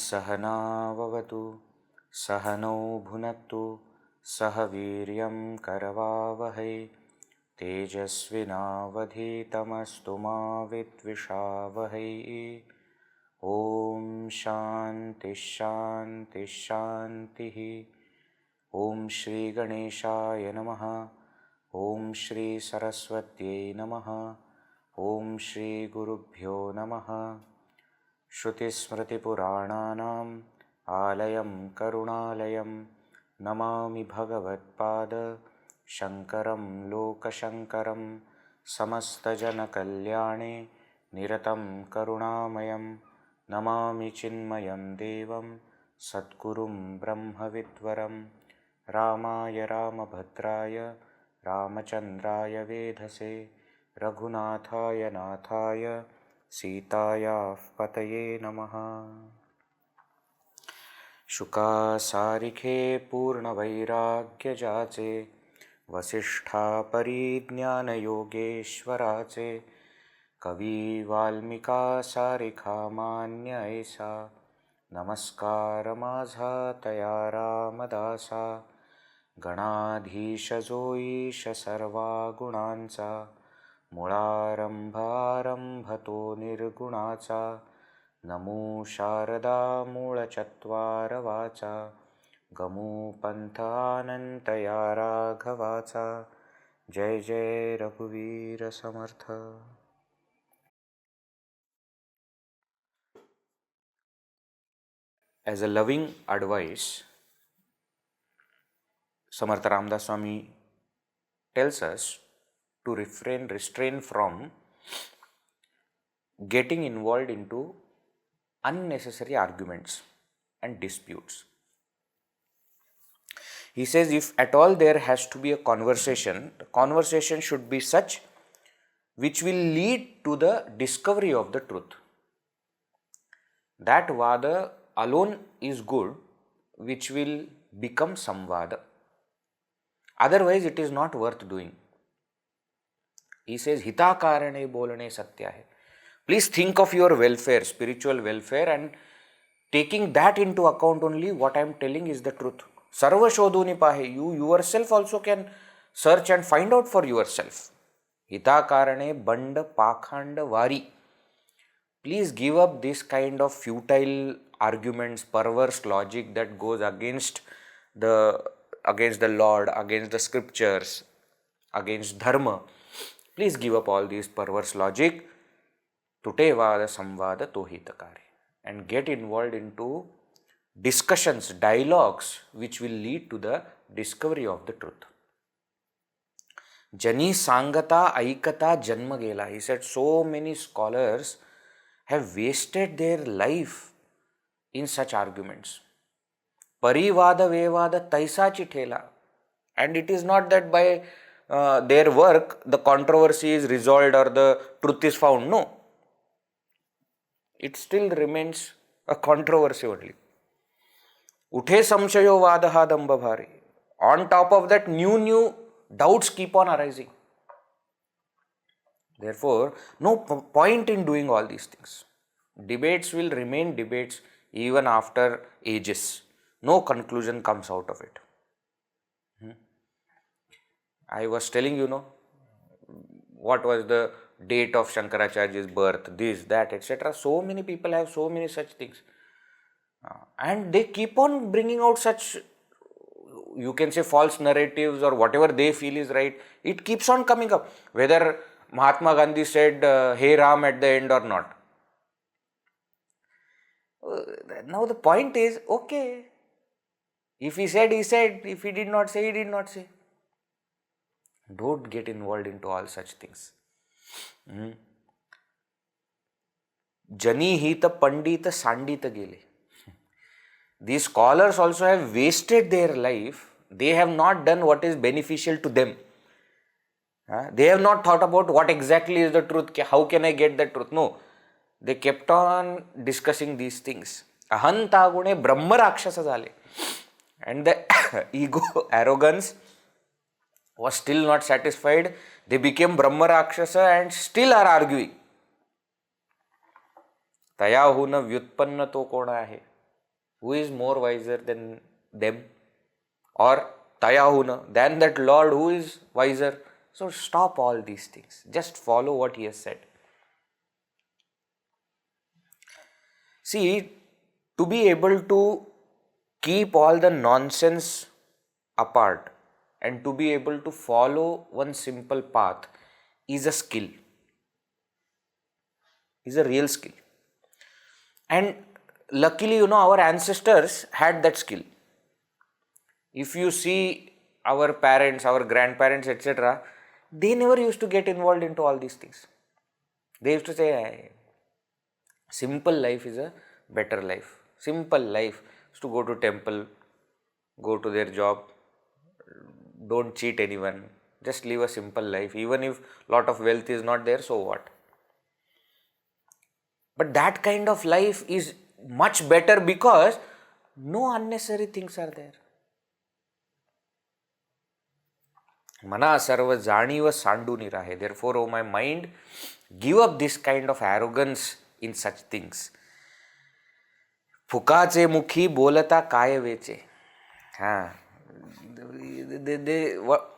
सहना भवतु सहनौ भुनक्तु सह वीर्यं करवावहै तेजस्विनावधीतमस्तु मा विद्विषावहै। ॐ शान्ति शान्ति शान्तिः। ॐ श्री गणेशाय नमः। ॐ श्री सरस्वत्यै नमः। ॐ श्री गुरुभ्यो नमः। श्रुतिस्मृतिपुराणानाम् आलयं करुणालयं नमामि भगवत्पाद शङ्करं लोकशङ्करं समस्तजनकल्याणे निरतं करुणामयं नमामि चिन्मयं देवं सद्गुरुं ब्रह्मविद्वरं रामाय रामभद्राय रामचन्द्राय वेधसे रघुनाथाय नाथाय सीतायाः पतये नमः। शुकासारिखे पूर्णवैराग्यजाचे वसिष्ठा परिज्ञानयोगेश्वराचे कवी वाल्मिका सारिखा मान्य ऐसा नमस्कार माझा तया रामदासा गणाधीश जो ईश सर्वा गुणांचा मुळारंभ आरंभतो निर्गुणाचा नमो शारदा मूळचत्वार वाचा गमो पंथ अनंत या राघवाचा जय जय रघुवीर समर्थ। As a loving advice, Samarth Ramdas Swami tells us to restrain from getting involved into unnecessary arguments and disputes. He says if at all there has to be a conversation, the conversation should be such which will lead to the discovery of the truth. That vada alone is good, which will become samvada. Otherwise it is not worth doing. He says, hita karane bolane satya hai. Please think of your welfare, spiritual welfare, and taking that into account only, what I am telling is the truth. Sarva shodhuni pahe. You yourself also can search and find out for yourself. Hita karane band pakhand vari. Please give up this kind of futile arguments, perverse logic that goes against the Lord, against the scriptures, against dharma. Please give up all these perverse logic. Tute vada samvada tohitakare. And get involved into discussions, dialogues which will lead to the discovery of the truth. Jani sangata aikata janma gela. He said so many scholars have wasted their life in such arguments. Parivada vevada taisa chithela. And it is not that by their work the controversy is resolved or the truth is found. No. It still remains a controversy only. Uthe samshayo vadaha dambabhari. On top of that, new doubts keep on arising. Therefore, no point in doing all these things. Debates will remain debates even after ages. No conclusion comes out of it. I was telling you, what was the date of Shankaracharya's birth, this, that, etc. So many people have so many such things. And they keep on bringing out such, you can say, false narratives or whatever they feel is right. It keeps on coming up. Whether Mahatma Gandhi said, Hey Ram at the end or not. Now the point is, okay, if he said, he said. If he did not say, he did not say. Don't get involved into all such things. Jani hita pandita sandita gele. These scholars also have wasted their life. They have not done what is beneficial to them. They have not thought about what exactly is the truth, how can I get the truth. No, they kept on discussing these things. Ahantagune Brahma Rakshasa zale. And the ego, arrogance was still not satisfied. They became Brahma Rakshasa and still are arguing. Taya huna vyutpanna to kona hai. Who is more wiser than them? Or Taya huna, than that Lord who is wiser. So stop all these things. Just follow what he has said. See, to be able to keep all the nonsense apart and to be able to follow one simple path is a skill, is a real skill. And luckily, our ancestors had that skill. If you see our parents, our grandparents, etc., they never used to get involved into all these things. They used to say, simple life is a better life. Simple life is to go to temple, go to their job, don't cheat anyone, just live a simple life. Even if lot of wealth is not there, so what? But that kind of life is much better because no unnecessary things are there. Mana sarva janiva sandu nirahe. Therefore, O my mind, give up this kind of arrogance in such things. Fukache mukhi bolata kaya veche.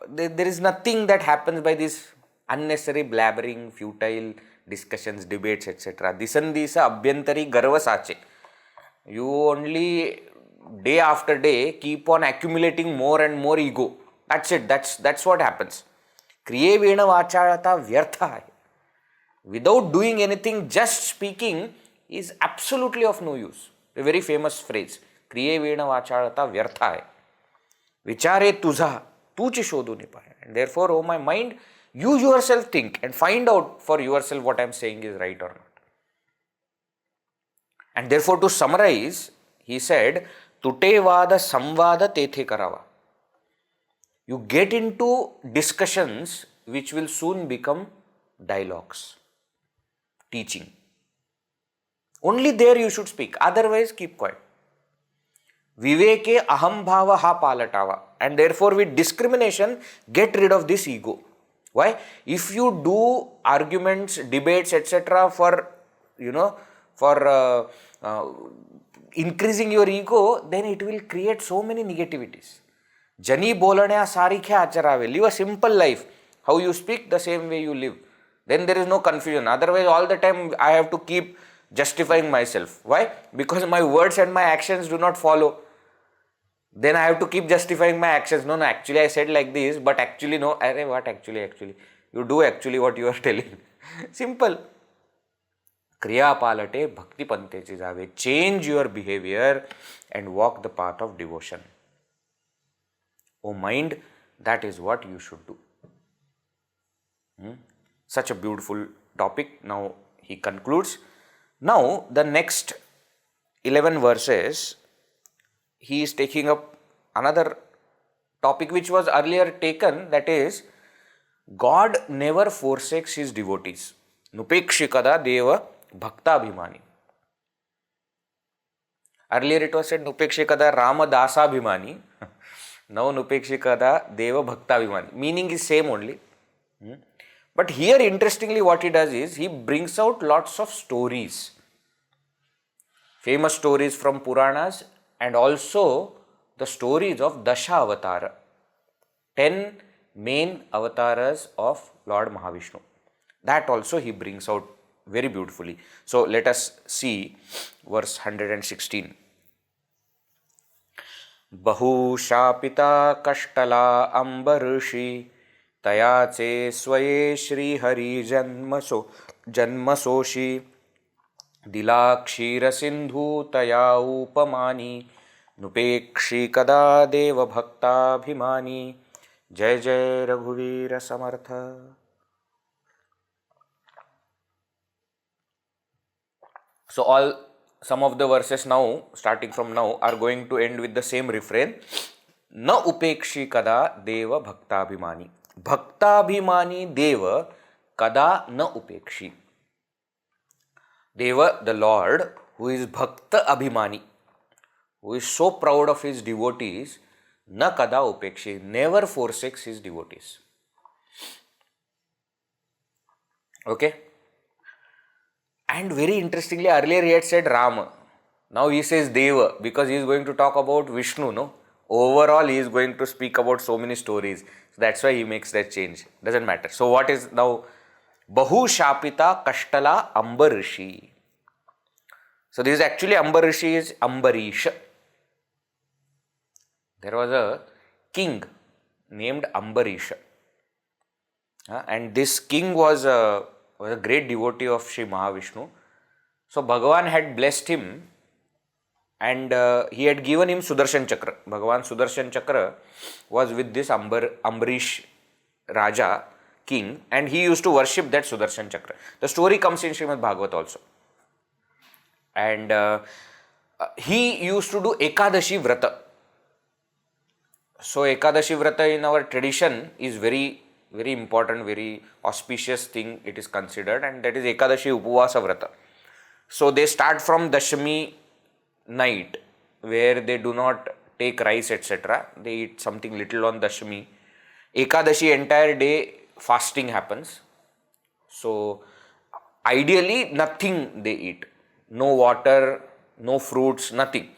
There is nothing that happens by this unnecessary blabbering, futile discussions, debates, etc. Disandisa abhyantari garva sache. You only day after day keep on accumulating more and more ego. That's it. That's what happens. Kriye vena vacharata vyartha hai. Without doing anything, just speaking is absolutely of no use. A very famous phrase. Kriye vena vacharata vyartha hai. Vichare tuza, tuchi shodhu nipaye. And therefore, O my mind, you yourself think and find out for yourself what I am saying is right or not. And therefore, to summarize, he said, Tute vada samvada tethe karava. You get into discussions which will soon become dialogues, teaching. Only there you should speak, otherwise keep quiet. Viveke aham bhava ha palatava. And therefore with discrimination, get rid of this ego. Why? If you do arguments, debates, etc. for increasing your ego, then it will create so many negativities. Jani bolanya sarikya acharave. Live a simple life. How you speak, the same way you live. Then there is no confusion. Otherwise, all the time I have to keep justifying myself. Why? Because my words and my actions do not follow. Then I have to keep justifying my actions. No, actually I said like this, but actually no. What actually? You do actually what you are telling. Simple. Kriya palate bhakti pante jave. Change your behavior and walk the path of devotion. O mind, that is what you should do. Such a beautiful topic. Now he concludes. Now the next 11 verses, he is taking up another topic which was earlier taken, that is, God never forsakes his devotees. Nupekshikada deva bhakta bhimani. Earlier it was said Nupekshikada Rama Dasa bhimani. Now Nupekshikada deva bhakta bhimani. Meaning is same only. But here interestingly what he does is, he brings out lots of stories. Famous stories from Puranas and also the stories of Dashavatara. 10 main avatars of Lord Mahavishnu. That also he brings out very beautifully. So let us see verse 116. Bahushapita kashtala ambarishi tayache swaye shri hari janmasoshi dilakshira sindhu taya upamani nupekshi kada deva bhakta bhimani Jai Jai Raghuveera Samartha. So some of the verses now, starting from now, are going to end with the same refrain. Na upekshi kada deva bhaktabhimani. Bhaktabhimani deva kada na upekshi. Deva, the Lord, who is bhakta abhimani, who is so proud of his devotees, na kada upekshi, never forsakes his devotees. Okay? And very interestingly, earlier he had said Rama. Now he says Deva because he is going to talk about Vishnu, no? Overall, he is going to speak about so many stories. So that's why he makes that change. Doesn't matter. So what is now? Bahu Shapita Kashtala Ambarishi. So this is actually Ambarishi is Ambarisha. There was a king named Ambarisha. And this king was a great devotee of Sri Mahavishnu. So Bhagavan had blessed him and he had given him Sudarshan Chakra. Bhagavan Sudarshan Chakra was with this Ambarish Raja, king, and he used to worship that Sudarshan Chakra. The story comes in Srimad Bhagavat also. And he used to do Ekadashi Vrata. So Ekadashi Vrata in our tradition is very important, very auspicious thing it is considered, and that is Ekadashi Upavasa Vrata. So they start from Dashami night, where they do not take rice, etc. They eat something little on Dashami. Ekadashi entire day fasting happens. So ideally nothing they eat. No water, no fruits, nothing.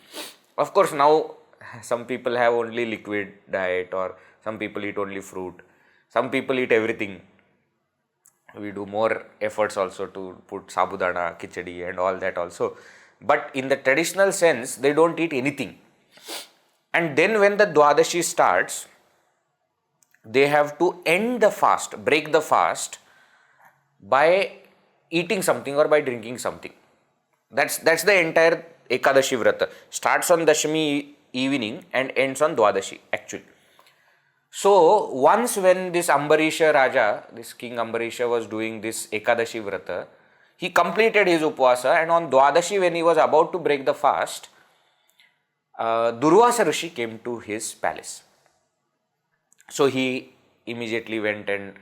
Of course now some people have only liquid diet, or some people eat only fruit. Some people eat everything. We do more efforts also to put sabudana, khichdi and all that also. But in the traditional sense, they don't eat anything. And then when the Dwadashi starts, they have to end the fast, break the fast by eating something or by drinking something. That's the entire Ekadashi Vrata. Starts on Dashami evening and ends on Dwadashi actually. So once when this Ambarisha Raja, this King Ambarisha was doing this Ekadashi Vrata, he completed his Upavasa, and on Dwadashi when he was about to break the fast, Durvasa Rishi came to his palace. So he immediately went and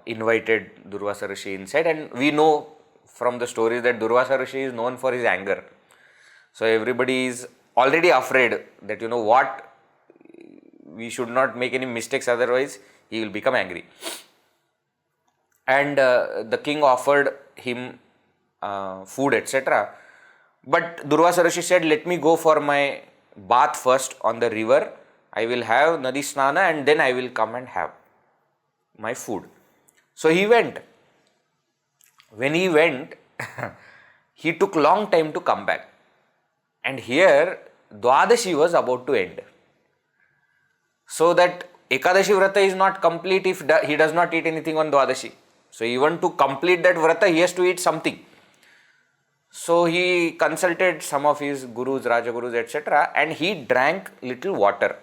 invited Durvasa Rishi inside, and we know from the stories that Durvasa Rishi is known for his anger. So everybody is already afraid that what, we should not make any mistakes, otherwise he will become angry. And the king offered him food, etc. But Durvasa Rishi said, let me go for my bath first on the river. I will have Nadi Snana and then I will come and have my food. So he went. When he went, he took long time to come back. And here Dwadashi was about to end. So that Ekadashi Vrata is not complete if he does not eat anything on Dwadashi. So even to complete that Vrata, he has to eat something. So he consulted some of his gurus, Rajagurus, etc. and he drank little water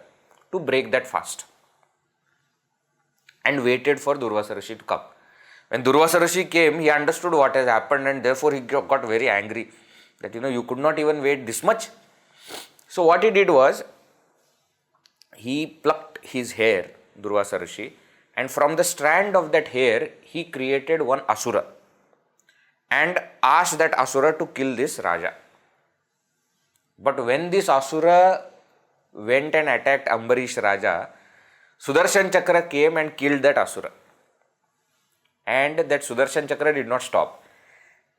to break that fast. And waited for Durvasa Rishi to come. When Durvasa Rishi came, he understood what has happened, and therefore he got very angry that you could not even wait this much. So what he did was, he plucked his hair, Durvasa Rishi, and from the strand of that hair, he created one Asura and asked that Asura to kill this Raja. But when this Asura went and attacked Ambarish Raja, Sudarshan Chakra came and killed that Asura. And that Sudarshan Chakra did not stop.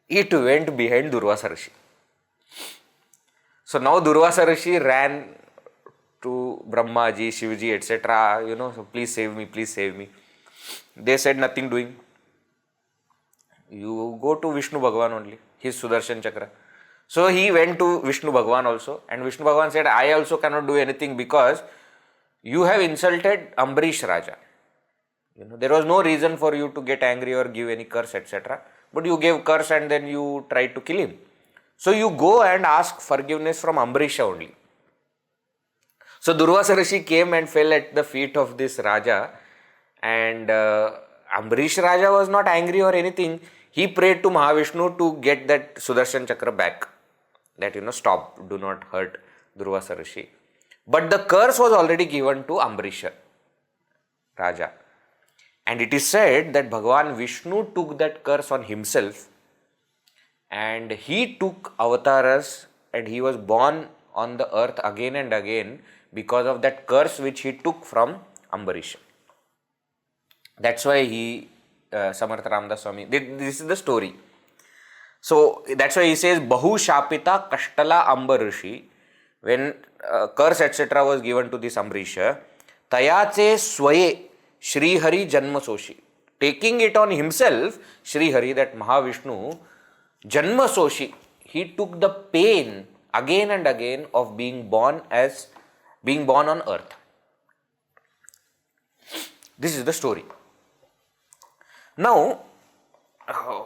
It went behind Durvasa Rishi. So now Durvasa Rishi ran to Brahmaji, Shivji, etc. So please save me, please save me. They said nothing doing. You go to Vishnu Bhagavan only, his Sudarshan Chakra. So he went to Vishnu Bhagavan also, and Vishnu Bhagavan said, I also cannot do anything because you have insulted Ambarish Raja. There was no reason for you to get angry or give any curse, etc. But you gave curse and then you tried to kill him. So you go and ask forgiveness from Ambarisha only. So Durvasa Rishi came and fell at the feet of this Raja, and Ambarish Raja was not angry or anything. He prayed to Mahavishnu to get that Sudarshan Chakra back. That, stop, do not hurt Durvasa Rishi. But the curse was already given to Ambarisha Raja. And it is said that Bhagavan Vishnu took that curse on himself, and he took avatars and he was born on the earth again and again because of that curse which he took from Ambarisha. That's why Samarth Ramdas Swami, this is the story. So that's why he says, Bahu Shapita Kashtala Ambarishi, when curse etc. was given to this Ambarisha, Tayache Swaye Shri Hari Janma Soshi. Taking it on himself, Shri Hari, that Mahavishnu, Janma Soshi, he took the pain again and again of being born on earth. This is the story. Now,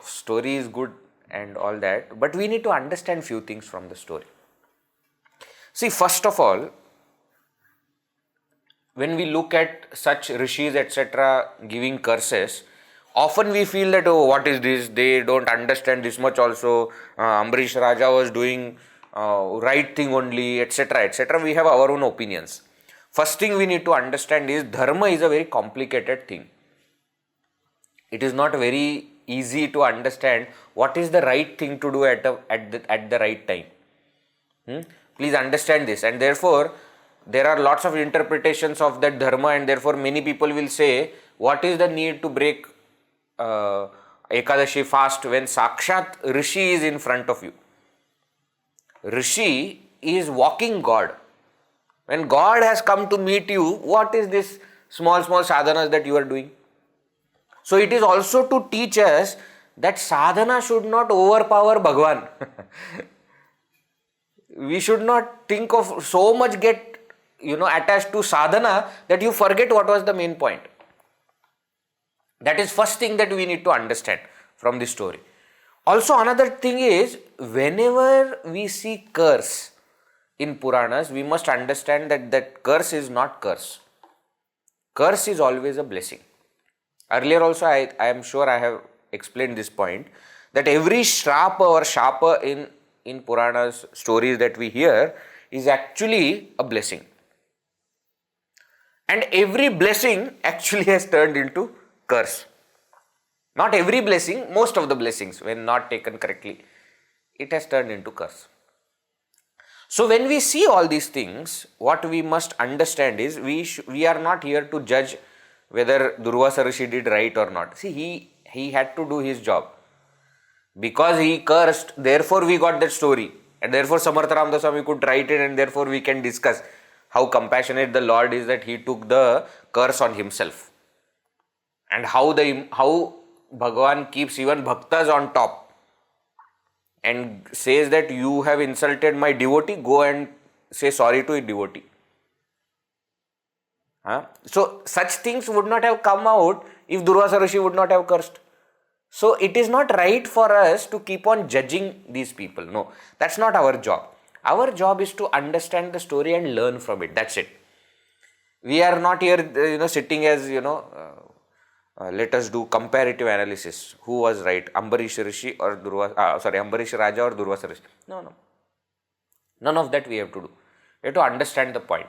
story is good and all that, but we need to understand few things from the story. See, first of all, when we look at such rishis etc. giving curses, often we feel that, oh, what is this? They don't understand this much also. Ambarish Raja was doing right thing only, etc. etc. We have our own opinions. First thing we need to understand is dharma is a very complicated thing. It is not very easy to understand what is the right thing to do at the right time. Please understand this, and therefore there are lots of interpretations of that dharma, and therefore many people will say, what is the need to break Ekadashi fast when Sakshat Rishi is in front of you? Rishi is walking God. When God has come to meet you, what is this small sadhanas that you are doing? So it is also to teach us that sadhana should not overpower Bhagavan. We should not think of so much get attached to sadhana that you forget what was the main point. That is first thing that we need to understand from this story. Also, another thing is, whenever we see curse in Puranas, we must understand that curse is not curse. Curse is always a blessing. Earlier also, I am sure I have explained this point, that every shrapa or shapa in Puranas stories that we hear is actually a blessing. And every blessing actually has turned into curse. Not every blessing, most of the blessings, when not taken correctly, it has turned into curse. So when we see all these things, what we must understand is, we are not here to judge whether Durvasa Rishi did right or not. See, he had to do his job. Because he cursed, therefore we got that story. And therefore Samarth Ramdas Swami could write it, and therefore we can discuss how compassionate the Lord is that he took the curse on himself. And how Bhagavan keeps even bhaktas on top and says that you have insulted my devotee, go and say sorry to a devotee. So such things would not have come out if Durvasa Rishi would not have cursed. So it is not right for us to keep on judging these people. No, that's not our job. Our job is to understand the story and learn from it. That's it. We are not here, sitting as, let us do comparative analysis. Who was right? Ambarish Rishi or Ambarish Raja or Durvasa Rishi? No. None of that we have to do. We have to understand the point.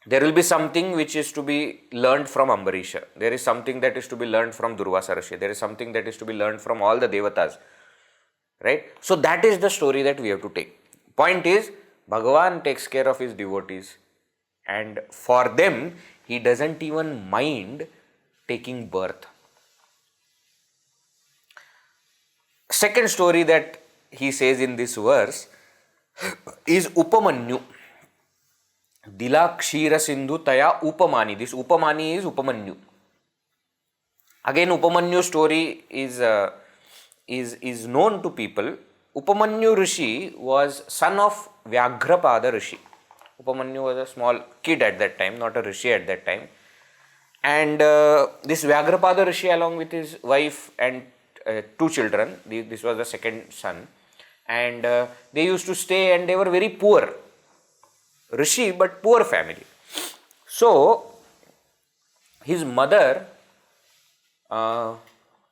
There will be something which is to be learned from Ambarisha. There is something that is to be learned from Durvasa Rishi. There is something that is to be learned from all the devatas. Right? So that is the story that we have to take. Point is, Bhagavan takes care of his devotees, and for them, he doesn't even mind taking birth. Second story that he says in this verse is Upamanyu. Dila Kshira Sindhu Taya Upamani. This Upamani is Upamanyu. Again, Upamanyu story is known to people. Upamanyu Rishi was son of Vyaghrapada Rishi. Upamanyu was a small kid at that time, not a Rishi at that time. And this Vyaghrapada Rishi, along with his wife and two children, this was the second son, and they used to stay, and they were very poor. rishi but poor family. So his mother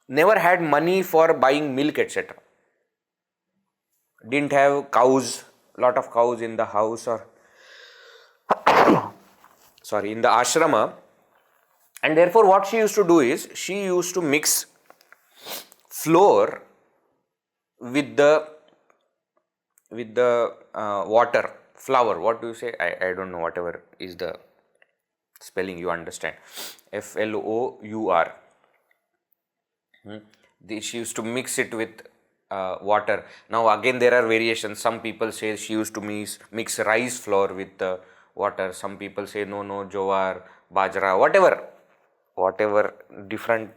never had money for buying milk, etc. Didn't have cows, lot of cows in the house, or sorry, in the ashrama. And therefore what she used to do is, she used to mix flour with the water, flour, what do you say, I don't know, whatever is the spelling, you understand, flour. She used to mix it with water. Now again there are variations. Some people say she used to mix rice flour with the water. Some people say no, jowar, bajra, whatever different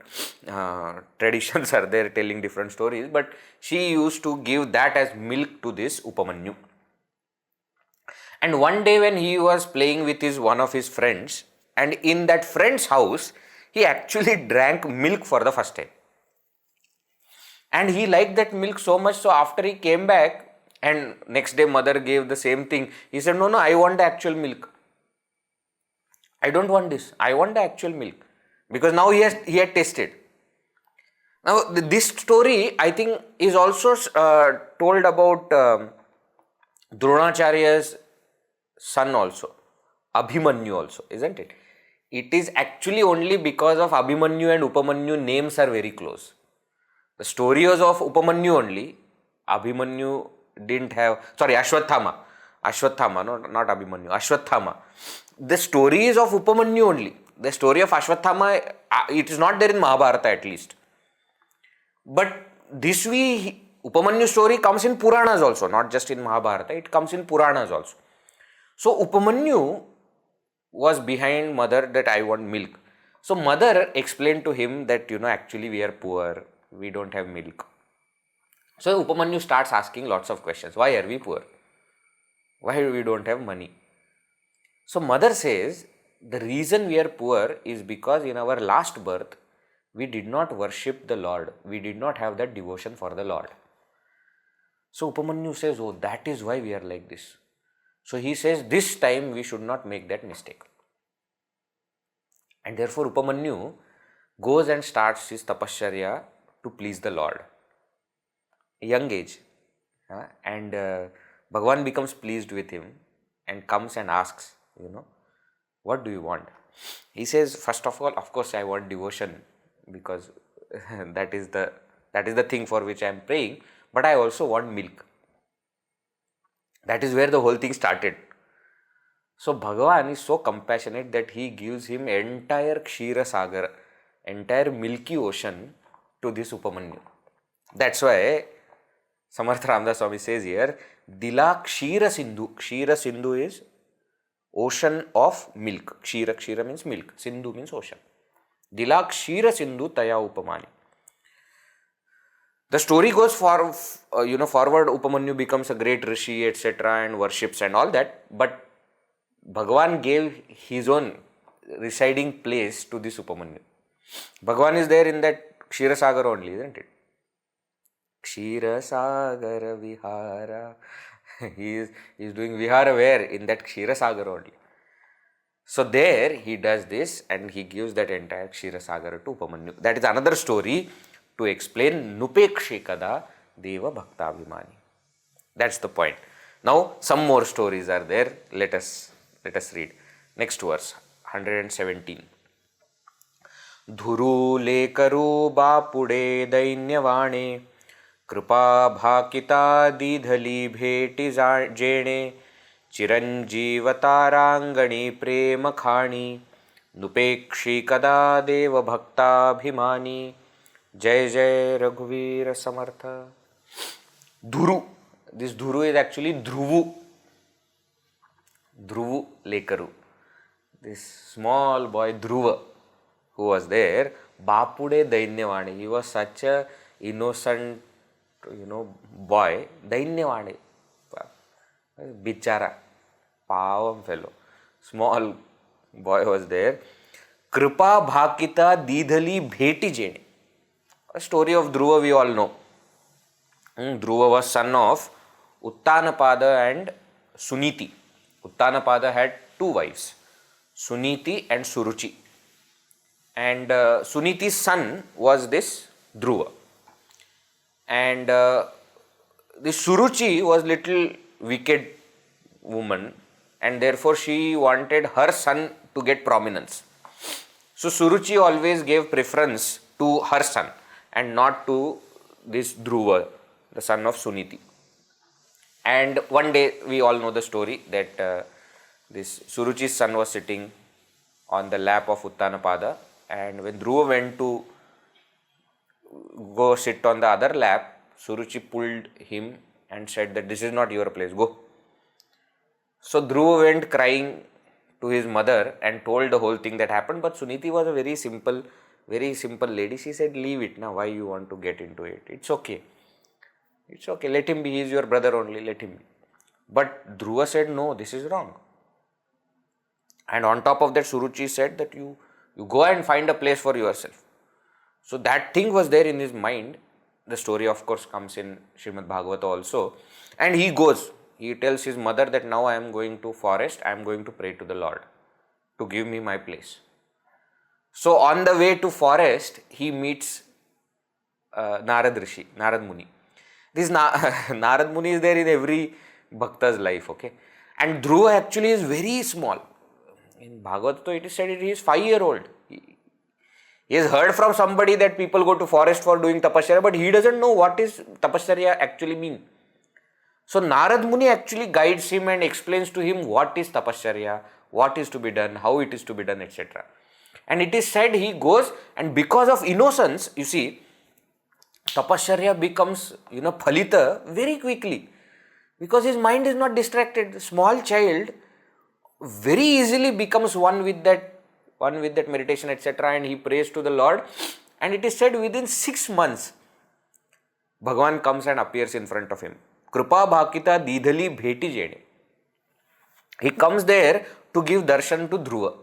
traditions are there telling different stories. But she used to give that as milk to this Upamanyu. And one day when he was playing with one of his friends, and in that friend's house, he actually drank milk for the first time. And he liked that milk so much, so after he came back and next day mother gave the same thing, he said, no, I want the actual milk. I don't want this, I want the actual milk. Because now he had tasted. Now this story, I think, is also told about Dronacharya's son also, Abhimanyu also, isn't it? It is actually only because of Abhimanyu and Upamanyu names are very close. The story was of Upamanyu only. Abhimanyu didn't have, sorry, Ashwathama, no, not Abhimanyu, Ashwathama. The story is of Upamanyu only. The story of Ashwathama, it is not there in Mahabharata at least. But this way, Upamanyu story comes in Puranas also, not just in Mahabharata, it comes in Puranas also. So Upamanyu was behind mother that I want milk. So mother explained to him that, actually we are poor, we don't have milk. So Upamanyu starts asking lots of questions. Why are we poor? Why we don't have money? So mother says, the reason we are poor is because in our last birth, we did not worship the Lord. We did not have that devotion for the Lord. So Upamanyu says, oh, that is why we are like this. So he says, this time we should not make that mistake. And therefore Upamanyu goes and starts his tapasya to please the Lord. Young age. And Bhagavan becomes pleased with him and comes and asks, what do you want? He says, first of all, of course I want devotion, because that is the thing for which I am praying, but I also want milk. That is where the whole thing started. So Bhagavan is so compassionate that he gives him entire Kshira Sagar, entire milky ocean to this Upamanyu. That's why Samarth Ramdas Swami says here, Dila Kshira Sindhu. Kshira Sindhu is ocean of milk. Kshira means milk. Sindhu means ocean. Dila Kshira Sindhu Taya Upamani. The story goes forward. Upamanyu becomes a great rishi, etc., and worships and all that. But Bhagavan gave his own residing place to this Upamanyu. Bhagavan is there in that Kshira Sagar only, isn't it? Kshira Sagar Vihara. He is doing Vihara where? In that Kshira Sagar only. So there he does this and he gives that entire Kshira Sagar to Upamanyu. That is another story to explain Nupekshekada Deva Bhaktabhimani. That's the point. Now some more stories are there. Let us read. Next verse, 117. Dhuru lekaru bapude dainyavane कृपा भाकिता दीधली भेटी जेणे चिरंजीवतारांगणी प्रेम खाणी नुपेक्षी कदा देव भक्ताभिमानी जय जय रघुवीर समर्थ. Dhuru. This Dhuru is actually Dhruvu Lekaru. This small boy Dhruva who was there, Bapude Dainyavani. He was such a innocent boy, Dainyavani, Bichara, Pavam fellow, small boy was there. Kripa Bhakita Didhali Bheti Jene. A story of Dhruva we all know. Dhruva was son of Uttanapada and Suniti. Uttanapada had two wives, Suniti and Suruchi. And Suniti's son was this Dhruva. And this Suruchi was little wicked woman, and therefore she wanted her son to get prominence. So Suruchi always gave preference to her son and not to this Dhruva, the son of Suniti. And one day, we all know the story that this Suruchi's son was sitting on the lap of Uttanapada, and when Dhruva went to go sit on the other lap, Suruchi pulled him and said that this is not your place, go. So Dhruva went crying to his mother and told the whole thing that happened, but Suniti was a very simple lady. She said, leave it now, why you want to get into it? It's okay. It's okay, let him be, he is your brother only, let him be. But Dhruva said, no, this is wrong. And on top of that, Suruchi said that you go and find a place for yourself. So that thing was there in his mind. The story of course comes in Srimad Bhagavata also. And he goes, he tells his mother that now I am going to forest, I am going to pray to the Lord to give me my place. So on the way to forest, he meets Narad Muni. This Narad Muni is there in every Bhakta's life, okay. And Dhruva actually is very small. In Bhagavata it is said he is 5-year-old. He has heard from somebody that people go to forest for doing tapasya, but he doesn't know what is tapasya actually mean. So Narad Muni actually guides him and explains to him what is tapasya, what is to be done, how it is to be done, etc. And it is said he goes, and because of innocence, you see, tapasya becomes, phalita very quickly. Because his mind is not distracted. The small child very easily becomes one with that meditation, etc. And he prays to the Lord. And it is said within 6 months, Bhagavan comes and appears in front of him. Krupa bhakita didhali bheti jede. He comes there to give darshan to Dhruva.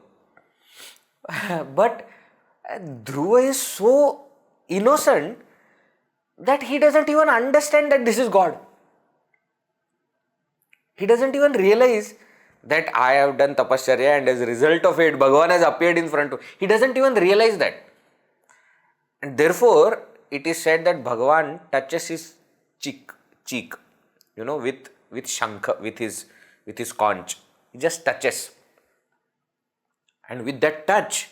But Dhruva is so innocent that he doesn't even understand that this is God. He doesn't even realize that I have done tapasya and as a result of it, Bhagavan has appeared in front of him. He doesn't even realize that. And therefore, it is said that Bhagavan touches his cheek, with shankha, with his conch. He just touches. And with that touch,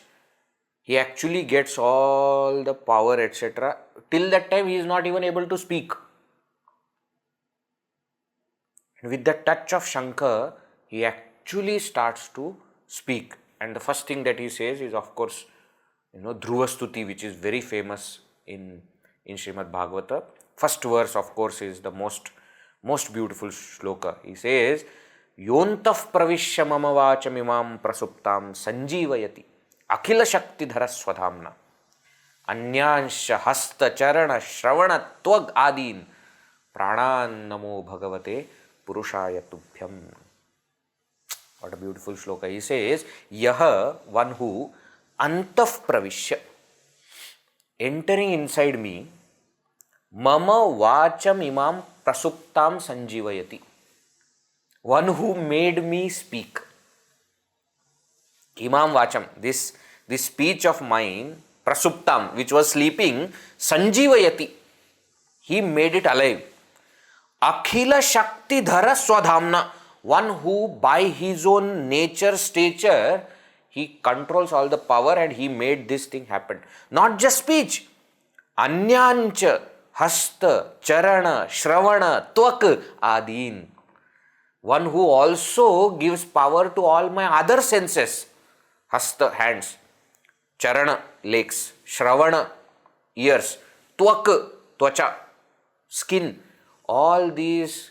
he actually gets all the power, etc. Till that time, he is not even able to speak. And with the touch of shankha, he actually starts to speak. And the first thing that he says is, of course, Dhruva Stuti, which is very famous in Srimad Bhagavata. First verse, of course, is the most beautiful shloka. He says, Yontaf pravishya mama vacham imam prasuptam sanjivayati akhila shakti dhara swadhamna anyansha hasta charana shravana tvag adin pranan namo bhagavate purushaya tubhyam. What a beautiful shloka. He says, Yaha, one who, antaf pravishya, entering inside me, mama vacham imam prasuptam sanjivayati, one who made me speak. Imam vacham, this speech of mine, prasuptam, which was sleeping, sanjivayati, he made it alive. Akhila shakti dhara swadhamna, one who by his own nature, stature, he controls all the power and he made this thing happen. Not just speech. Anyancha, hasta, charana, shravana, tvak, adin. One who also gives power to all my other senses. Hasta, hands. Charana, legs. Shravana, ears. Tvak, tvacha, skin. All these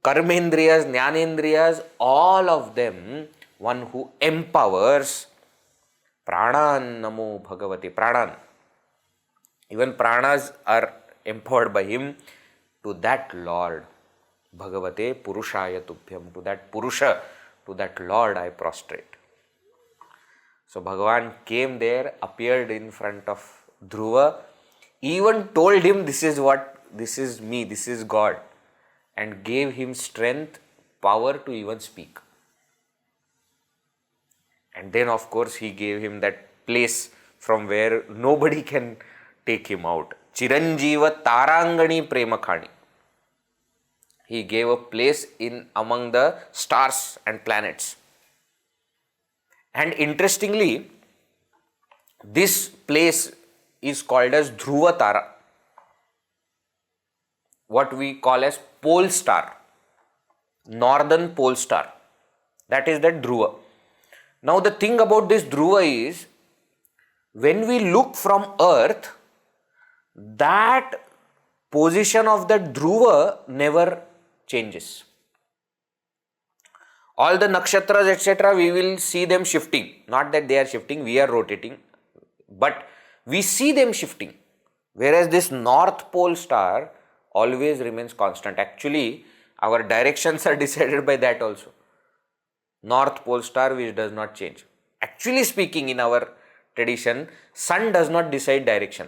karmendriyas, jnanendriyas, all of them, one who empowers. Pranan namo bhagavate. Pranan. Even pranas are empowered by him. To that Lord, bhagavate purushaya tubhyam. To that purusha, to that Lord I prostrate. So Bhagavan came there, appeared in front of Dhruva, even told him, this is me, this is God, and gave him strength power to even speak. And then of course he gave him that place from where nobody can take him out. Chiranjeeva Tarangani Premakhani. He gave a place in among the stars and planets. And interestingly, this place is called as Dhruva Tara, what we call as pole star, northern pole star. That is that Dhruva. Now the thing about this Dhruva is, when we look from earth, that position of that Dhruva never changes. All the nakshatras, etc., we will see them shifting. Not that they are shifting, we are rotating, but we see them shifting. Whereas this North Pole star always remains constant. Actually, our directions are decided by that also. North Pole star which does not change. Actually speaking, in our tradition, sun does not decide direction.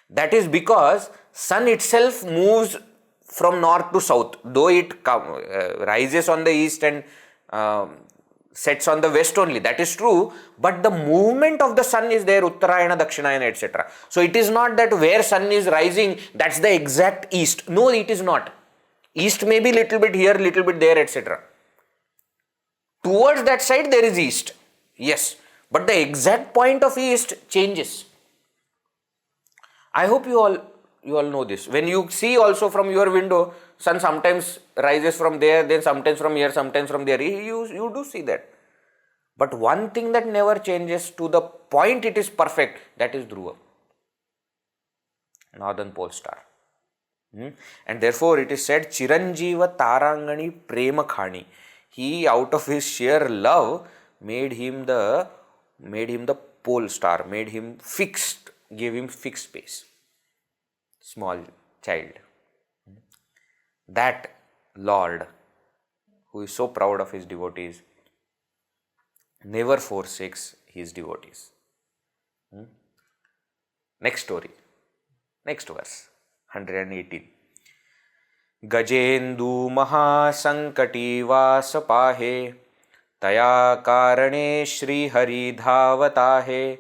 That is because sun itself moves from north to south, though it rises on the east and sets on the west only. That is true, but the movement of the sun is there, Uttarayana, Dakshinayana, etc. So it is not that where sun is rising, that's the exact east. No, it is not. East may be little bit here, little bit there, etc. Towards that side there is east, yes, but the exact point of east changes. I hope you all know this. When you see also from your window, sun sometimes rises from there, then sometimes from here, sometimes from there. You do see that. But one thing that never changes to the point it is perfect, that is Dhruva, northern pole star. And therefore it is said, Chiranjeeva Tarangani Premakhani. He, out of his sheer love, made him the pole star, made him fixed, gave him fixed space. Small child. That Lord, who is so proud of his devotees, never forsakes his devotees. Next story, next verse, 118. Gajendu Mahasankati Vasapahe Taya Karane Shri Hari Dhavatahe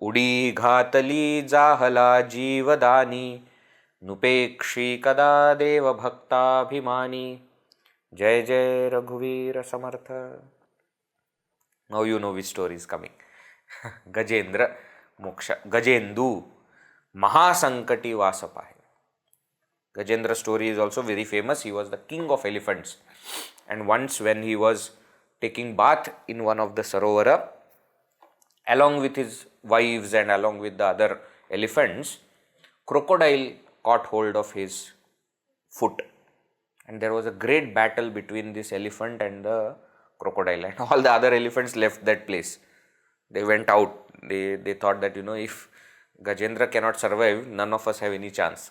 Udi Ghatali Jahala Jivadani Nupekshi Kada Deva Bhakta Bhimani. Jai Jai Raghuvira Samartha. Now you know which story is coming. Gajendra Moksha. Gajendu Mahasankati Vasapahe. Gajendra's story is also very famous. He was the king of elephants. And once when he was taking bath in one of the sarovara, along with his wives and along with the other elephants, crocodile caught hold of his foot. And there was a great battle between this elephant and the crocodile. And all the other elephants left that place. They went out. They thought that, if Gajendra cannot survive, none of us have any chance.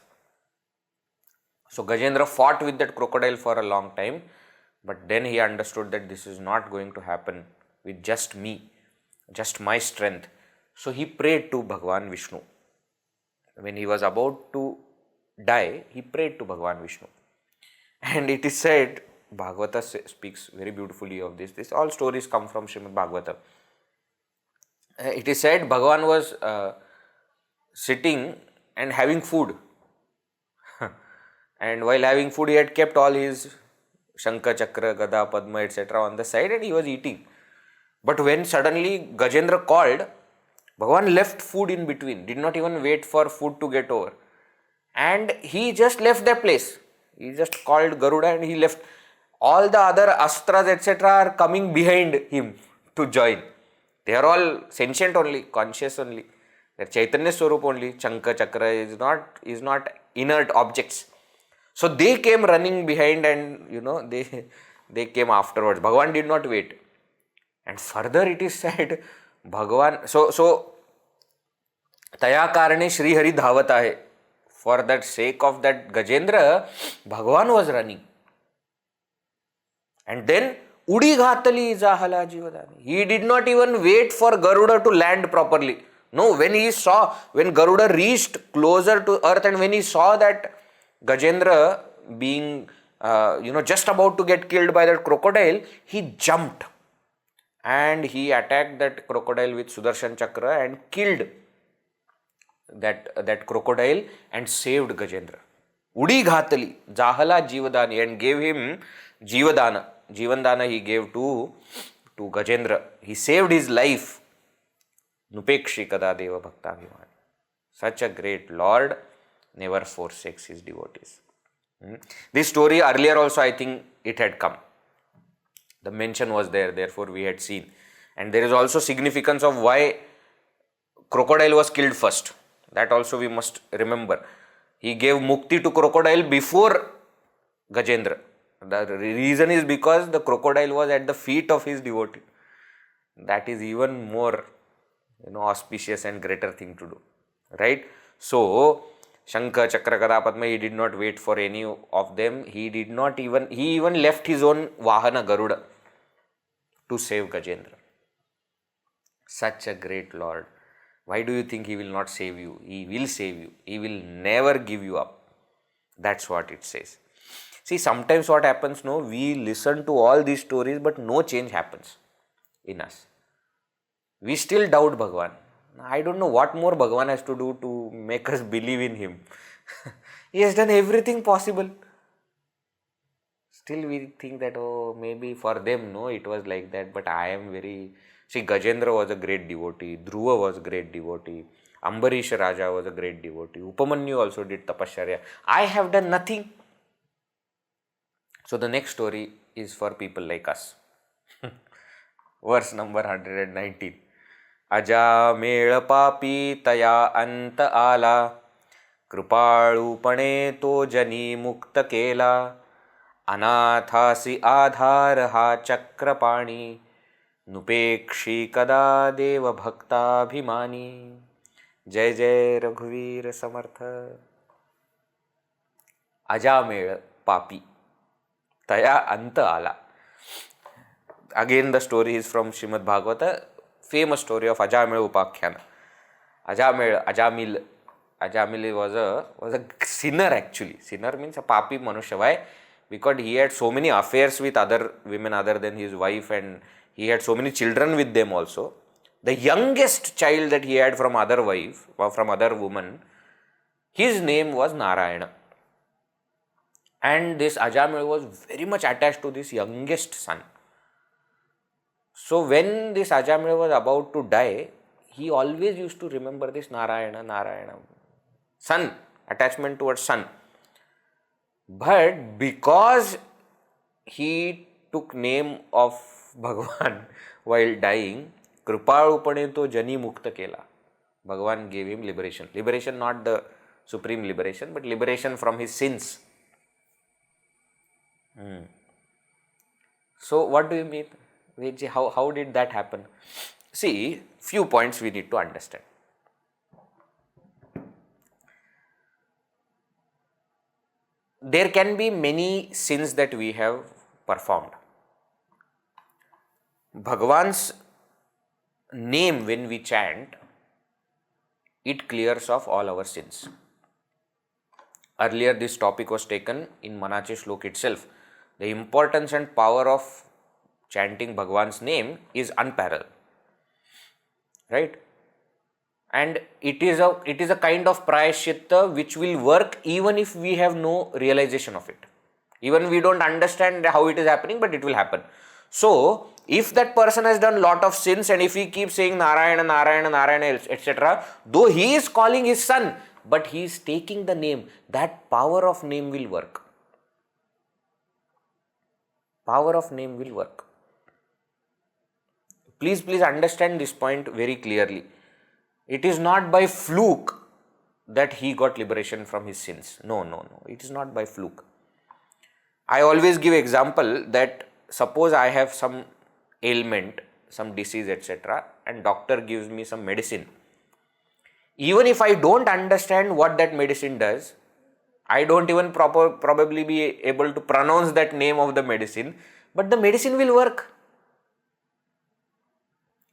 So Gajendra fought with that crocodile for a long time, but then he understood that this is not going to happen with just me, just my strength. So he prayed to Bhagavan Vishnu. When he was about to die, he prayed to Bhagavan Vishnu. And it is said, Bhagavata speaks very beautifully of this. This all stories come from Srimad Bhagavata. It is said Bhagavan was sitting and having food. And while having food, he had kept all his Shankha, Chakra, Gada, Padma, etc. on the side and he was eating. But when suddenly Gajendra called, Bhagavan left food in between, did not even wait for food to get over. And he just left that place. He just called Garuda and he left. All the other astras, etc. are coming behind him to join. They are all sentient only, conscious only. They are Chaitanya Swarup only. Shankha, Chakra is not inert objects. So they came running behind and they came afterwards. Bhagavan did not wait. And further it is said, Bhagavan, so Taya Karane Shri Hari Dhavatahe. For that sake of that Gajendra, Bhagavan was running. And then Udi Ghatali Jahala Jivadani. He did not even wait for Garuda to land properly. No, when Garuda reached closer to earth and when he saw that Gajendra being just about to get killed by that crocodile, he jumped and he attacked that crocodile with Sudarshan Chakra and killed that crocodile and saved Gajendra. Udi ghatali, jahala jivadani, and gave him jivadana. Jivandana he gave to Gajendra. He saved his life. Nupekshi kada deva bhaktabhimani. Such a great Lord never forsakes his devotees. This story earlier also, I think it had come. The mention was there, therefore we had seen. And there is also significance of why crocodile was killed first. That also we must remember. He gave mukti to crocodile before Gajendra. The reason is because the crocodile was at the feet of his devotee. That is even more, auspicious and greater thing to do. Right? So, Shankha, Chakra, Gada, Padma, he did not wait for any of them. He even left his own Vahana, Garuda, to save Gajendra. Such a great Lord. Why do you think he will not save you? He will save you. He will never give you up. That's what it says. See, sometimes what happens, we listen to all these stories, but no change happens in us. We still doubt Bhagavan. I don't know what more Bhagavan has to do to make us believe in him. He has done everything possible. Still we think that, maybe for them, it was like that, but I am See, Gajendra was a great devotee, Dhruva was a great devotee, Ambarisha Raja was a great devotee, Upamanyu also did tapasya. I have done nothing. So the next story is for people like us. Verse number 119. Ajamila papi taya anta ala, कृपाळूपणे तो जनी मुक्त केला, अनाथासी आधार हा चक्रपाणी, नुपेक्षी कदा देव भक्ताभिमानी. जय जय रघुवीर समर्थ. अजामेळ पापी तया अंत आला. Again the story is from Srimad Bhagavata, famous story of Ajamila Upakhyana. Ajamila was a sinner actually. Sinner means a papi manusya. Why? Because he had so many affairs with other women other than his wife, and he had so many children with them also. The youngest child that he had from other wife, or from other woman, his name was Narayana. And this Ajamila was very much attached to this youngest son. So when this Ajamila was about to die, he always used to remember this Narayana. Son, attachment towards son. But because he took name of Bhagavan while dying, Krupalupane to Jani Mukta Kela. Bhagavan gave him liberation. Liberation, not the supreme liberation, but liberation from his sins. So what do you mean? How did that happen? See, few points we need to understand. There can be many sins that we have performed. Bhagavan's name, when we chant, it clears off all our sins. Earlier this topic was taken in Manache Shlok itself. The importance and power of chanting Bhagavan's name is unparalleled. Right? And it is a kind of prayaschitta which will work even if we have no realization of it. Even we don't understand how it is happening, but it will happen. So, if that person has done lot of sins and if he keeps saying Narayana, etc., though he is calling his son, but he is taking the name, that power of name will work. Power of name will work. Please understand this point very clearly. It is not by fluke that he got liberation from his sins. No. It is not by fluke. I always give example that suppose I have some ailment, some disease, etc., and doctor gives me some medicine. Even if I don't understand what that medicine does, I don't even probably be able to pronounce that name of the medicine, but the medicine will work.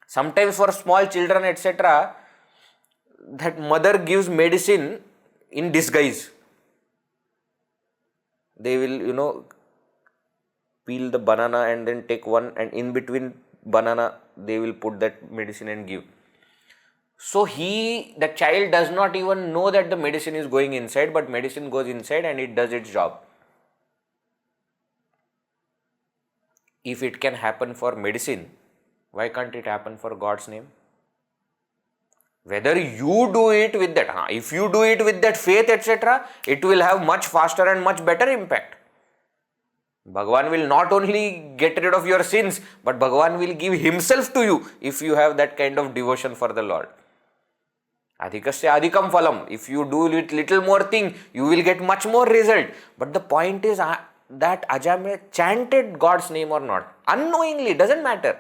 Sometimes for small children, etc., that mother gives medicine in disguise. They will, peel the banana and then take one, and in between banana they will put that medicine and give. So the child does not even know that the medicine is going inside, but medicine goes inside and it does its job. If it can happen for medicine, why can't it happen for God's name? Whether you do it with that, if you do it with that faith, etc., it will have much faster and much better impact. Bhagavan will not only get rid of your sins, but Bhagavan will give himself to you if you have that kind of devotion for the Lord. Adhikasya adhikam phalam. If you do little more thing, you will get much more result. But the point is that Ajamila chanted God's name or not. Unknowingly, doesn't matter.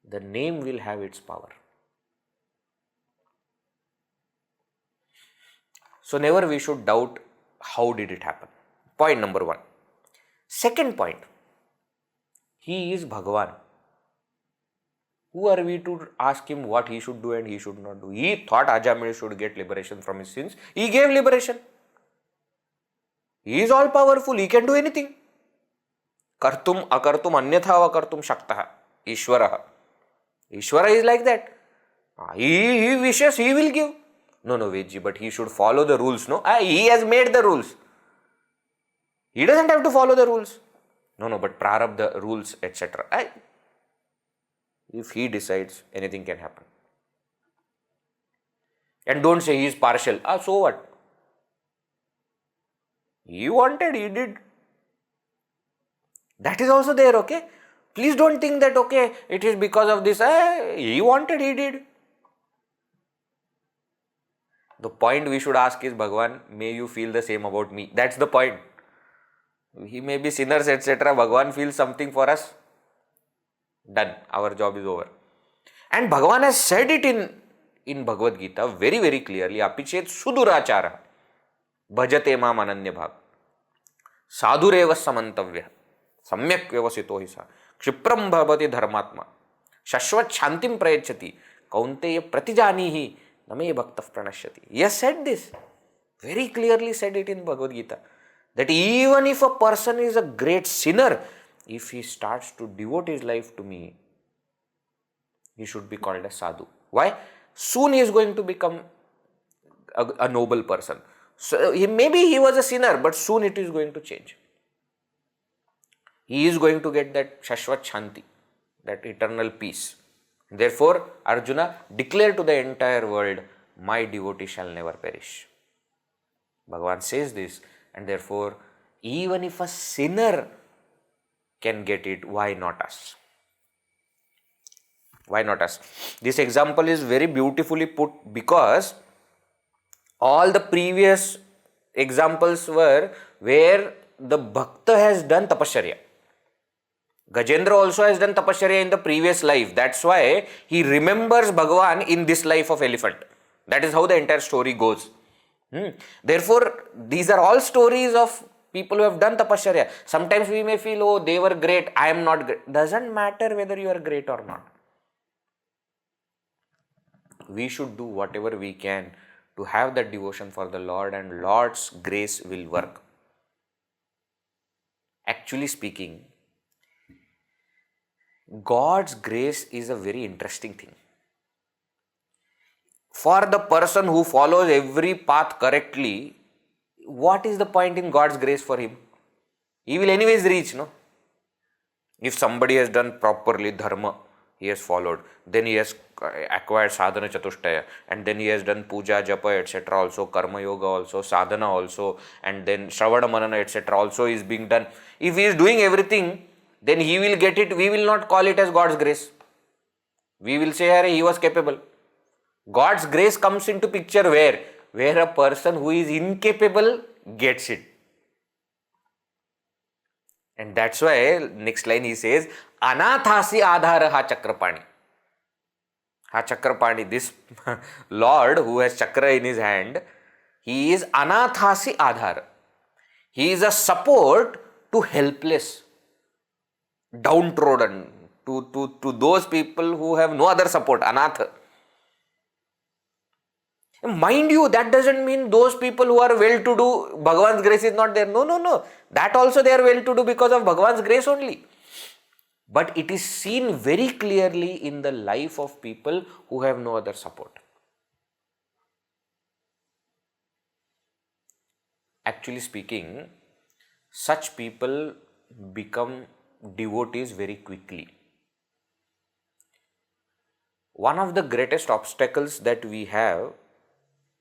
The name will have its power. So never we should doubt how did it happen. Point number 1. Second point, he is Bhagavan. Who are we to ask him what he should do and he should not do? He thought Ajamila should get liberation from his sins. He gave liberation. He is all powerful. He can do anything. Kartum akartum anyatha va kartum shaktaha. Ishwaraha. Ishwara is like that. He wishes, he will give. No, Vedji, but he should follow the rules. No, he has made the rules. He doesn't have to follow the rules. No, but prarabdha rules, etc. If he decides, anything can happen. And don't say he is partial. So what? He wanted, he did. That is also there, okay? Please don't think that, okay, it is because of this. He wanted, he did. The point we should ask is, Bhagavan, may you feel the same about me. That's the point. We may be sinners, etc. Bhagavan feels something for us. Done. Our job is over. And Bhagavan has said it in Bhagavad Gita very, very clearly. Apichet sudurachara bhajate mam ananya bhav sadhureva samantavya samyak vyavasito hi sa kshipram bhavati dharmatma shashvat shantim prayachati kaunteya pratijanihi name bhaktah pranashyati. He has said this. Very clearly said it in Bhagavad Gita. That even if a person is a great sinner, if he starts to devote his life to me, he should be called a sadhu. Why? Soon he is going to become a noble person. So maybe he was a sinner, but soon it is going to change. He is going to get that shashvat shanti, that eternal peace. Therefore, Arjuna, declare to the entire world, my devotee shall never perish. Bhagavan says this, and therefore, even if a sinner can get it, why not us? Why not us? This example is very beautifully put because all the previous examples were where the bhakta has done tapasya. Gajendra also has done tapasya in the previous life. That's why he remembers Bhagavan in this life of elephant. That is how the entire story goes. Therefore, these are all stories of people who have done tapasya. Sometimes we may feel, oh, they were great, I am not great. Doesn't matter whether you are great or not. We should do whatever we can to have that devotion for the Lord, and Lord's grace will work. Actually speaking, God's grace is a very interesting thing. For the person who follows every path correctly, what is the point in God's grace for him? He will anyways reach, no? If somebody has done properly dharma, he has followed, then he has acquired sadhana chatushtaya, and then he has done puja, japa, etc. also, karma yoga also, sadhana also, and then shravana manana, etc. also is being done. If he is doing everything, then he will get it. We will not call it as God's grace. We will say, he was capable. God's grace comes into picture where? Where a person who is incapable gets it. And that's why next line he says, Anathasi adharaha chakrapani. Chakrapani, this Lord who has chakra in his hand, he is anathasi adhara. He is a support to helpless, downtrodden, to those people who have no other support, anatha. Mind you, that doesn't mean those people who are well-to-do, Bhagavan's grace is not there. No, no, no. That also they are well-to-do because of Bhagavan's grace only. But it is seen very clearly in the life of people who have no other support. Actually speaking, such people become devotees very quickly. One of the greatest obstacles that we have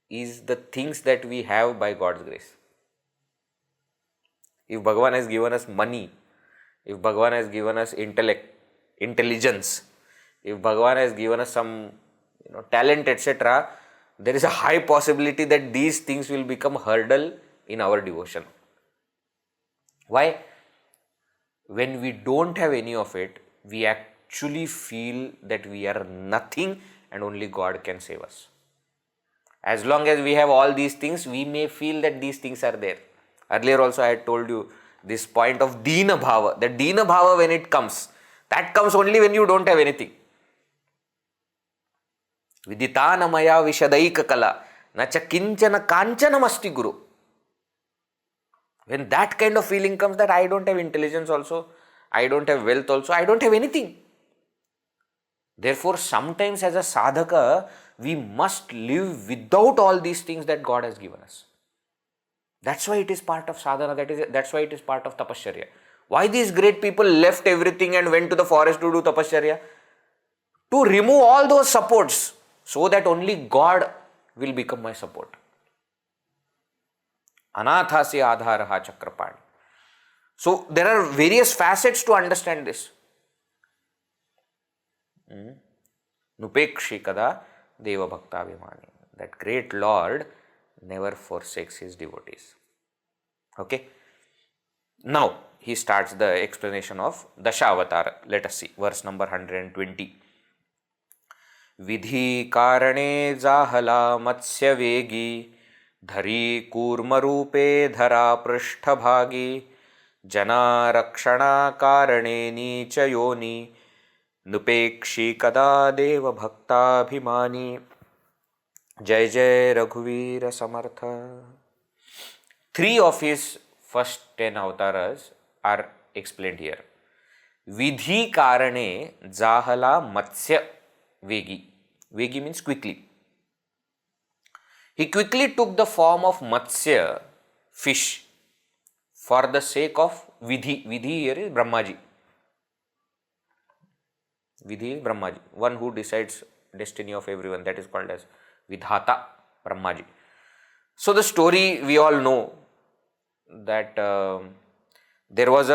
is the things that we have by God's grace. If Bhagavan has given us money, if Bhagavan has given us intelligence, if Bhagavan has given us some talent, etc., there is a high possibility that these things will become hurdle in our devotion. Why? When we don't have any of it, we actually feel that we are nothing and only God can save us. As long as we have all these things, we may feel that these things are there. Earlier also I had told you this point of Dina Bhava. That Dina Bhava, when it comes, that comes only when you don't have anything. Viditana maya vishadaika kala nacha kinchana kanchanam asti guru. When that kind of feeling comes that I don't have intelligence also, I don't have wealth also, I don't have anything. Therefore, sometimes as a sadhaka, we must live without all these things that God has given us. That's why it is part of sadhana, that's why it is part of tapasya. Why these great people left everything and went to the forest to do tapasya? To remove all those supports so that only God will become my support. Anathasya adharaha chakrapani. So there are various facets to understand this. Nupekshikada deva bhakta vimani. That great Lord never forsakes his devotees. Okay. Now he starts the explanation of Dashavatara. Let us see verse number 120. Vidhi karane zahala matsya vegi धरी कूर्म रूपे धरा पृष्ठभागी जना रक्षणा कारणे नीच योनि नुपेक्षी कदा देव भक्ताभिमानी. जय जय रघुवीर समर्थ. 3 of his first 10 avatars are explained here. Vidhi karane zahala matsya vegi. Vegi means quickly. He quickly took the form of Matsya, fish, for the sake of Vidhi. Vidhi here is Brahmaji. Vidhi is Brahmaji, one who decides destiny of everyone. That is called as Vidhata, Brahmaji. So the story we all know that there was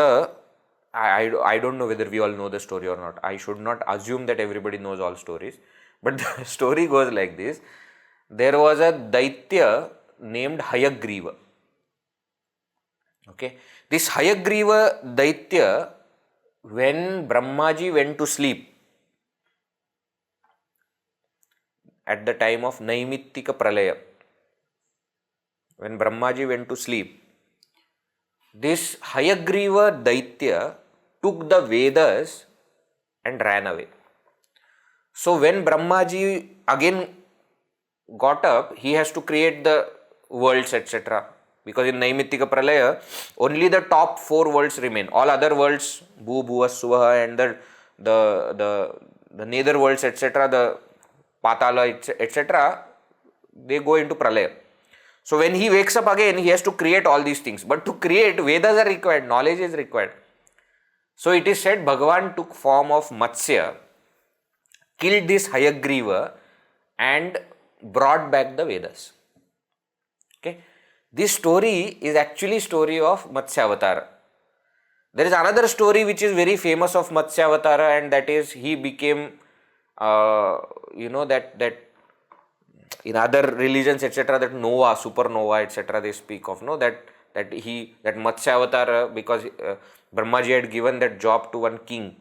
I don't know whether we all know the story or not. I should not assume that everybody knows all stories. But the story goes like this. There was a Daitya named Hayagriva. Okay. This Hayagriva Daitya, when Brahmaji went to sleep at the time of Naimittika Pralaya, when Brahmaji went to sleep, this Hayagriva Daitya took the Vedas and ran away. So when Brahmaji again got up, he has to create the worlds, etc. Because in Naimittika Pralaya, only the top 4 worlds remain. All other worlds, Bhu, Bhuva, Suvaha, and the nether worlds, etc., the Patala, etc., they go into Pralaya. So when he wakes up again, he has to create all these things. But to create, Vedas are required, knowledge is required. So it is said Bhagavan took form of Matsya, killed this Hayagriva, and brought back the Vedas. Okay. This story is actually story of Matsyavatara. There is another story which is very famous of Matsyavatara, and that is he became, that in other religions, etc., that Nova, supernova, etc., they speak of, that Matsyavatara, because Brahmaji had given that job to one king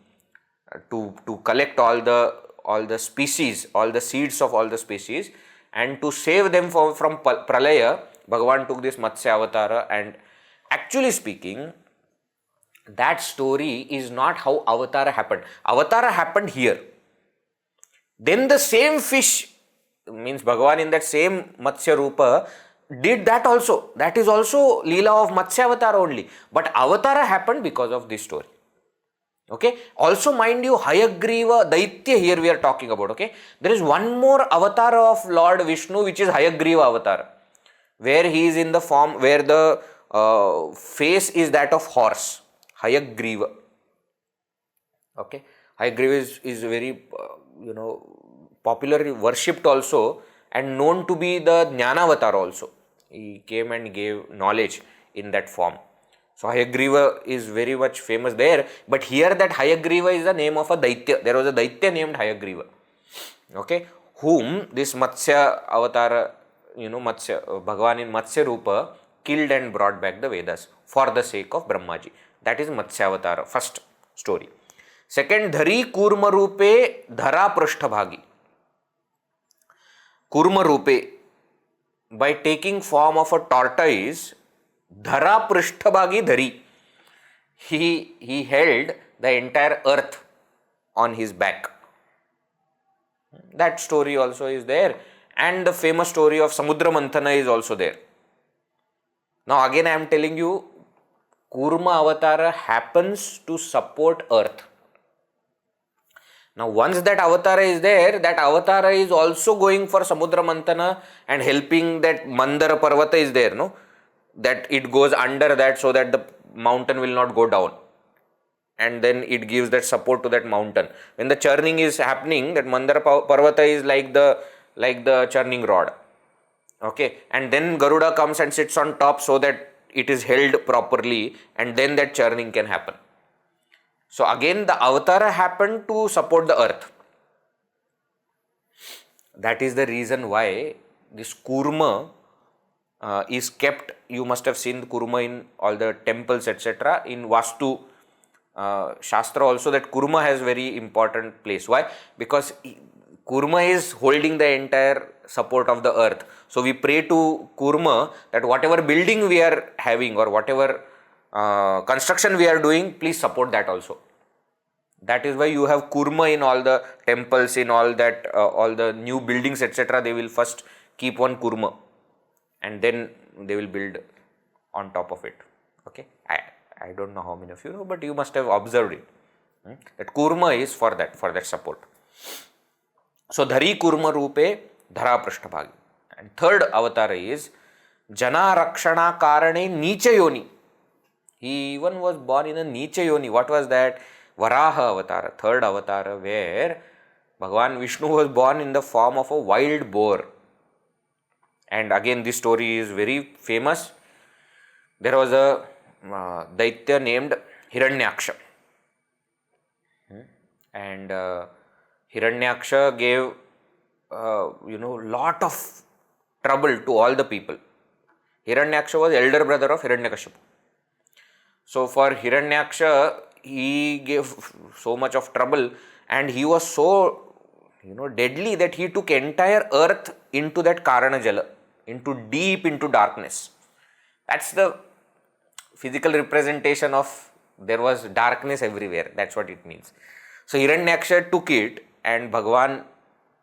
to collect all the species, all the seeds of all the species, and to save them from Pralaya, Bhagavan took this Matsya Avatara. And actually speaking, that story is not how Avatara happened. Avatara happened here. Then the same fish means Bhagavan in that same Matsya Rupa did that also. That is also Leela of Matsya Avatar only. But Avatara happened because of this story. Okay. Also mind you, Hayagriva, Daitya here we are talking about. Okay. There is one more avatar of Lord Vishnu which is Hayagriva Avatar, where he is in the form, where the face is that of horse. Hayagriva. Okay. Hayagriva is very, popularly worshipped also and known to be the Jnana Avatar also. He came and gave knowledge in that form. So Hayagriva is very much famous there. But here that Hayagriva is the name of a Daitya. There was a Daitya named Hayagriva. Okay. Whom this Matsya Avatar, Matsya, Bhagavan in Matsya Rupa killed and brought back the Vedas for the sake of Brahmaji. That is Matsya Avatar, first story. Second, Dhari Koorma Rupe Dhara Prashthabhagi. Koorma Rupe, by taking form of a tortoise, Dhara Prashthabhagi Dhari, he held the entire earth on his back. That story also is there, and the famous story of Samudra Manthana is also there. Now again I am telling you, Koorma Avatara happens to support earth. Now once that Avatara is there, that Avatara is also going for Samudra Manthana and helping that Mandara Parvata is there, no? That it goes under that so that the mountain will not go down. And then it gives that support to that mountain. When the churning is happening, that Mandara Parvata is like the churning rod. Okay. And then Garuda comes and sits on top so that it is held properly, and then that churning can happen. So again the Avatara happened to support the earth. That is the reason why this Koorma is kept. You must have seen the Koorma in all the temples, etc. In Vastu Shastra also, that Koorma has very important place. Why? Because Koorma is holding the entire support of the earth. So we pray to Koorma that whatever building we are having or whatever construction we are doing, please support that also. That is why you have Koorma in all the temples, in all that, all the new buildings, etc. They will first keep one Koorma and then they will build on top of it. Okay. I don't know how many of you know, but you must have observed it. That Koorma is for that support. So Dhari Koorma Rupe Dhara Prashthabhagi. And third avatar is Jana Rakshana Karane Nicha Yoni. He even was born in a Nicha Yoni. What was that? Varaha avatar, third avatar, where Bhagavan Vishnu was born in the form of a wild boar. And again this story is very famous. There was a Daitya named Hiranyaksha. And Hiranyaksha gave lot of trouble to all the people. Hiranyaksha was elder brother of Hiranyakashipu. So for Hiranyaksha, he gave so much of trouble, and he was so deadly that he took entire earth into that Karana Jala, deep into darkness. That's the physical representation of there was darkness everywhere. That's what it means. So Hiranyaksha took it, and Bhagavan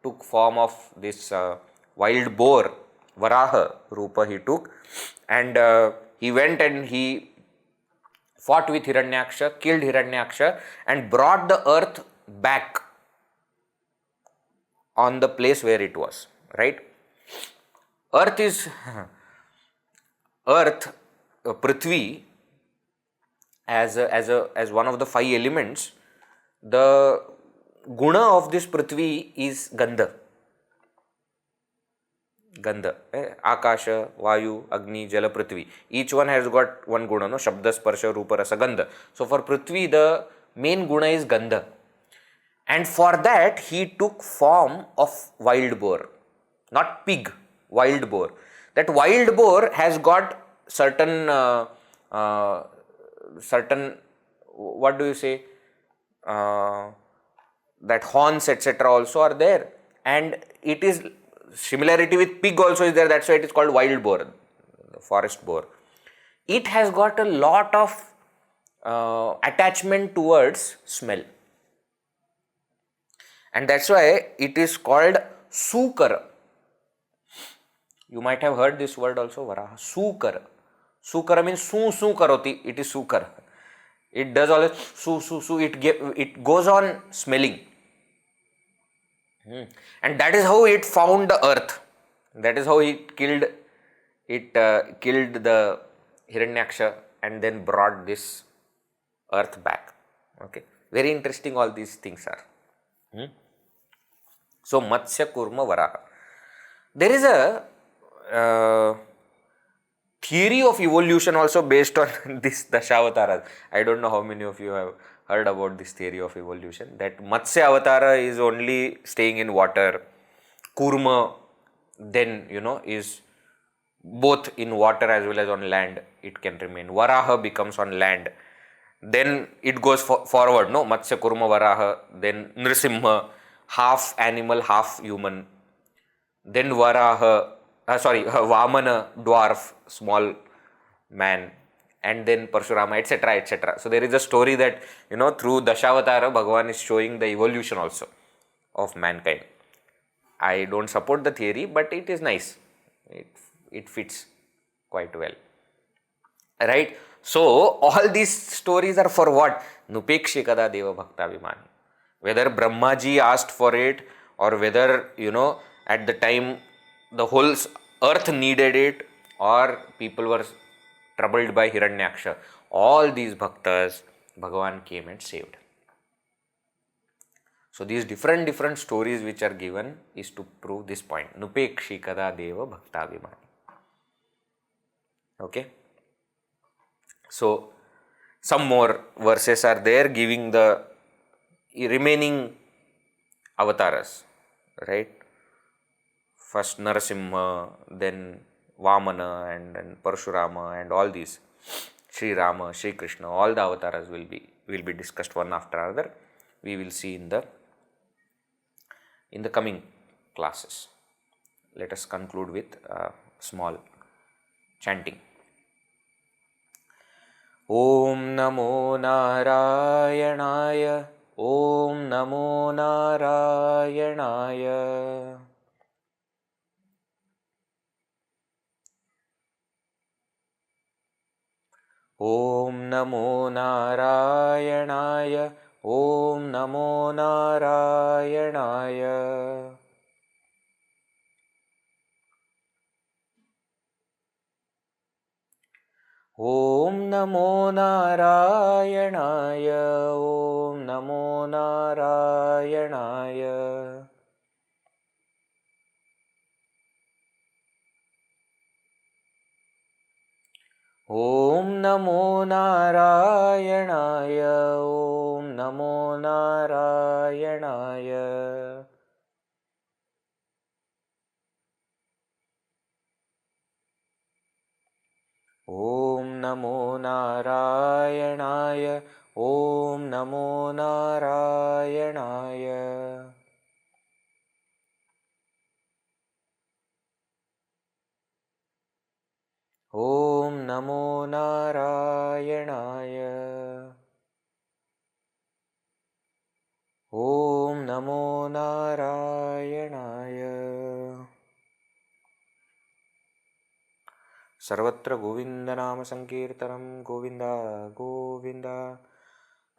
took form of this wild boar, Varaha Rupa he took, and he went and he fought with Hiranyaksha, killed Hiranyaksha, and brought the earth back on the place where it was. Right? Earth is Prithvi, as one of the 5 elements. The guna of this Prithvi is Gandha. Akasha, Vayu, Agni, Jala, Prithvi. Each one has got one guna, no? Shabda, Sparsha, Rupa, Rasa, Gandha. So for Prithvi, the main guna is Gandha. And for that, he took form of wild boar. Not pig, wild boar. That wild boar has got certain, what do you say, that horns, etc. also are there. And it is, similarity with pig also is there. That's why it is called wild boar, forest boar. It has got a lot of attachment towards smell. And that's why it is called Sukara. You might have heard this word also, Varaha. Sukara. Sukara means su karoti. It is sukara. It does always su. It goes on smelling. And that is how it found the earth. That is how it killed the Hiranyaksha and then brought this earth back. Okay. Very interesting all these things are. So, Matsya, Koorma, Varaha. There is a theory of evolution also based on this Dashavatara. I don't know how many of you have heard about this theory of evolution, that Matsya Avatara is only staying in water. Koorma then, is both in water as well as on land. It can remain. Varaha becomes on land. Then it goes forward, no? Matsya, Koorma, Varaha. Then Nrsimha, half animal, half human. Then Varaha, Vamana, dwarf, small man, and then Parshurama, etc., etc. So there is a story that, through Dashavatara, Bhagavan is showing the evolution also of mankind. I don't support the theory, but it is nice. It fits quite well. Right? So all these stories are for what? Nupekshikada Deva Bhakta Vimani. Whether Brahmaji asked for it, or whether, at the time the whole earth needed it, or people were troubled by Hiranyaksha, all these bhaktas Bhagavan came and saved. So these different stories which are given is to prove this point. Nupekshikada Deva Bhakta Vimani. Okay. So some more verses are there giving the remaining avatars, right? First Narasimha, then Vamana, and then Parshurama, and all these. Sri Rama, Sri Krishna, all the avatars will be discussed one after another. We will see in the coming classes. Let us conclude with a small chanting. Om Namo Narayanaya, Om Namo Narayanaya. Om Namo Narayanaya, Om Namo Narayanaya. Om Namo Narayanaya, Om Namo Narayanaya. Om Namo Narayanaya, Om Namo Narayanaya. Om Namo Narayanaya, Om Namo Narayanaya. Om Namo Narayanaya. Om Namo Narayanaya. Sarvatra Govinda Nama Sankirtanam, Govinda Govinda.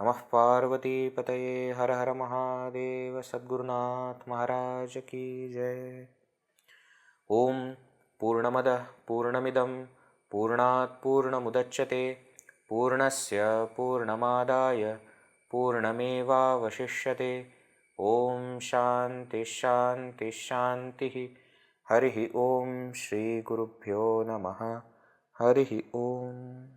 Namah Parvati Pataye, Har Har Mahadeva, Sadgurunath Maharaj Ki Jai. Om Purnamada Purnamidam Purnat Purnamudachyate Purnasya Purnamadaya Purnameva Vashishyate. Om Shanti Shanti Shanti. Harihi Om Shri Gurubhyo Namaha. Harihi Om.